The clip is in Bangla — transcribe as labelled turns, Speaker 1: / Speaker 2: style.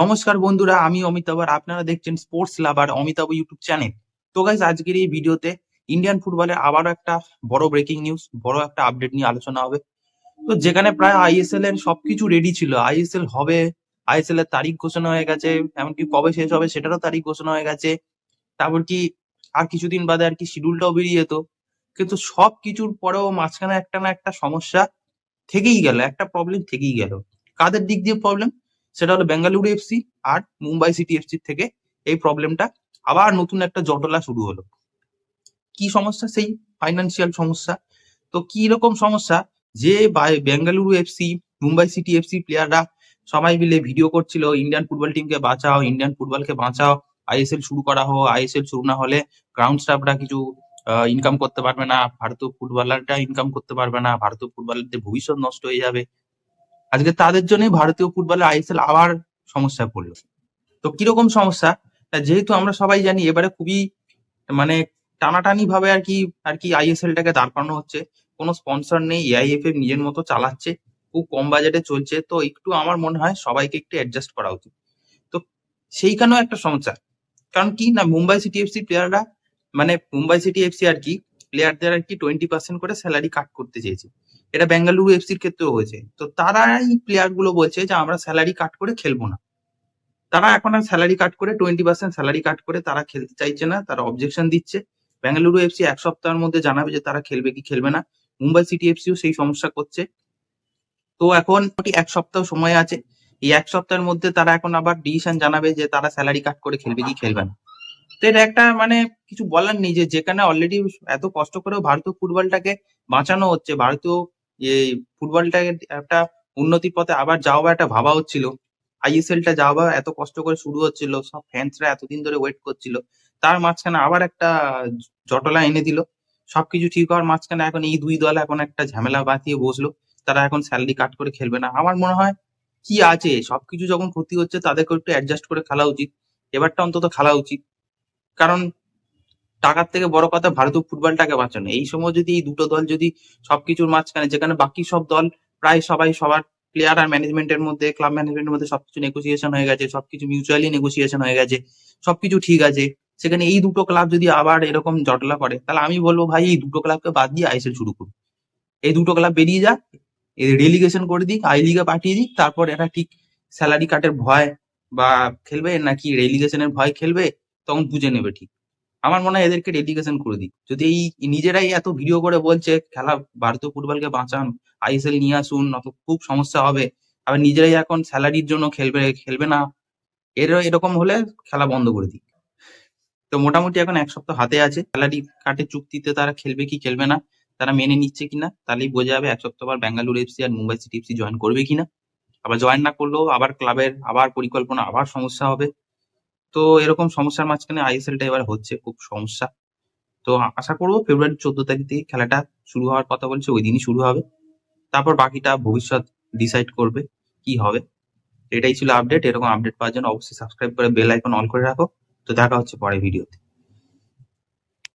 Speaker 1: নমস্কার বন্ধুরা, আমি অমিতাভ আর আপনারা দেখছেন স্পোর্টস লাভার অমিতাভ ইউটিউব চ্যানেল। তো গাইস, আজকের এই ভিডিওতে ইন্ডিয়ান ফুটবলের আবারও একটা বড় ব্রেকিং নিউজ, বড় একটা আপডেট নিয়ে আলোচনা হবে। তো যেখানে প্রায় আইএসএল এর সবকিছু রেডি ছিল, আইএসএল হবে, আইএসএল এর তারিখ ঘোষণা হয়ে গেছে, এমনকি কবে শেষ হবে সেটারও তারিখ ঘোষণা হয়ে গেছে। তারপর কি আর কিছুদিন বাদে আর কি শিডিউলটাও বেরিয়ে যেত। কিন্তু সবকিছুর পরেও মাঝখানে একটা না একটা সমস্যা থেকেই গেল, একটা প্রবলেম থেকেই গেল। কাদের দিক দিয়ে প্রবলেম? সেটা হলো বেঙ্গালুরু এফসি আর মুম্বাই সিটি এফসি থেকে এই প্রবলেমটা আবার নতুন একটা জটলা শুরু হলো। কি সমস্যা? সেই ফাইনান্সিয়াল সমস্যা। তো কি রকম সমস্যা? যে Bengaluru FC, Mumbai city FC প্লেয়াররা সবাই মিলে ভিডিও করছিল, ইন্ডিয়ান ফুটবল টিমকে বাঁচাও, ইন্ডিয়ান ফুটবলকে বাঁচাও, আইএসএল শুরু করা হোক, আইএসএল শুরু না হলে গ্রাউন্ড স্টাফরা কিছু ইনকাম করতে পারবে না, ভারতীয় ফুটবলাররা ইনকাম করতে পারবে না, ভারতীয় ফুটবলারদের ভবিষ্যৎ নষ্ট হয়ে যাবে। আজকে তাদের জন্যই ভারতীয় ফুটবলে আইএসএল আবার সমস্যায় পড়লো। তো কিরকম সমস্যা? যেহেতু আমরা সবাই জানি এবারে খুবই মানে টানাটানি ভাবে আর কি আইএসএল টাকে দাঁড় করানো হচ্ছে। কোনো স্পন্সর নেই, এআইএফএফ নিজের মতো চালাচ্ছে, খুব কম বাজেটে চলছে। তো একটু আমার মনে হয় সবাইকে একটু অ্যাডজাস্ট করা উচিত। তো সেইখানেও একটা সমস্যা। কারণ কি না, মুম্বাই সিটি এফসি প্লেয়াররা মানে মুম্বাই সিটি এফসি আর কি প্লেয়ারদের আর কি 20% করে স্যালারি কাট করতে চেয়েছে। এটা বেঙ্গালুরু এফসির ক্ষেত্রেও হয়েছে। তো তারা এই প্লেয়ার গুলো বলছে যে আমরা স্যালারি কাট করে খেলবো না। তারা এখন আর স্যালারি কাট করে 20% স্যালারি কাট করে তারা খেলতে চাইছে না, তারা অবজেকশন দিচ্ছে। বেঙ্গালুরু এফসি এক সপ্তাহের মধ্যে জানাবে যে তারা খেলবে কি খেলবে না। মুম্বাই সিটি এফসিও সেই সমস্যা করছে। তো এখন এক সপ্তাহ সময় আছে। এই এক সপ্তাহের মধ্যে তারা এখন আবার ডিসিশন জানাবে যে তারা স্যালারি কাট করে খেলবে কি খেলবে না। তো এটা একটা মানে কিছু বলার নেই, যে যেখানে অলরেডি এত কষ্ট করেও ভারতীয় ফুটবলটাকে বাঁচানো হচ্ছে, ভারতীয় এই ফুটবলটাকে একটা উন্নতির পথে আবার যাওয়া একটা ভাবা হচ্ছিল, আইএসএলটা যাওয়া এত কষ্ট করে শুরু হচ্ছিল, সব ফ্যান্সরা এতদিন ধরে ওয়েট করছিল, তার মাঝখানে আবার একটা জটলা এনে দিল। সবকিছু ঠিক হওয়ার মাঝখানে এখন এই দুই দল এখন একটা ঝামেলা বাঁধিয়ে বসলো, তারা এখন স্যালারি কাট করে খেলবে না। আমার মনে হয় কি আছে, সবকিছু যখন ক্ষতি হচ্ছে তাদেরকে একটু অ্যাডজাস্ট করে খেলা উচিত, এবারটা অন্তত খেলা উচিত। কারণ টাকার থেকে বড় কথা ভারতীয় ফুটবলটাকে বাঁচানো। এই সময় যদি এই দুটো দল যদি সবকিছুর মাঝখানে, যেখানে বাকি সব দল প্রায় সবাই সবার প্লেয়ার আর ম্যানেজমেন্টের মধ্যে, ক্লাব ম্যানেজমেন্টের মধ্যে সবকিছু নেগোসিয়েশন হয়ে গেছে, সবকিছু মিউচুয়ালি নেগোসিয়েশন হয়ে গেছে, সবকিছু ঠিক আছে, সেখানে এই দুটো ক্লাব যদি আবার এরকম জটলা করে, তাহলে আমি বলবো ভাই এই দুটো ক্লাবকে বাদ দিয়ে আইএসএল শুরু করুন। এই দুটো ক্লাব বেরিয়ে যাক, রেলিগেশন করে দিক, আই লিগে পাঠিয়ে দিক, তারপর এরা ঠিক স্যালারি কাটের ভয় বা খেলবে নাকি রেলিগেশনের ভয় খেলবে, তখন বুঝে নেবে ঠিক। আমার মনে হয় এদেরকে ডেডিকেশন করে দিক। যদি এই নিজেরাই এত ভিডিও করে বলছে খেলা, ভারতীয় ফুটবলকে বাঁচান, আইএসএল নিয়ে আসুন, নয়তো খুব সমস্যা হবে, আবার নিজেরাই এখন স্যালারির জন্য খেলবে খেলবে না, এরকম হলে খেলা বন্ধ করে দিক। তো মোটামুটি এখন এক সপ্তাহ হাতে আছে, স্যালারি কাটের চুক্তিতে তারা খেলবে কি খেলবে না, তারা মেনে নিচ্ছে কিনা, তাহলেই বোঝা যাবে এক সপ্তাহ পর বেঙ্গালুরু এফসি আর মুম্বাই সিটি এফসি জয়েন করবে কিনা। আবার জয়েন না করলেও আবার ক্লাবের আবার পরিকল্পনা, আবার সমস্যা হবে। তো এরকম সমস্যার মাঝখানে আইএসএলটা এবার হচ্ছে খুব সমস্যা। তো আশা করবো ফেব্রুয়ারি 14 তারিখ থেকে খেলাটা শুরু হওয়ার কথা বলছে, ওই দিনই শুরু হবে। তারপর বাকিটা ভবিষ্যৎ ডিসাইড করবে কি হবে। এটাই ছিল আপডেট। এরকম আপডেট পাওয়ার জন্য অবশ্যই সাবস্ক্রাইব করে বেল আইকন অন করে রাখো। তো দেখা হচ্ছে পরের ভিডিওতে।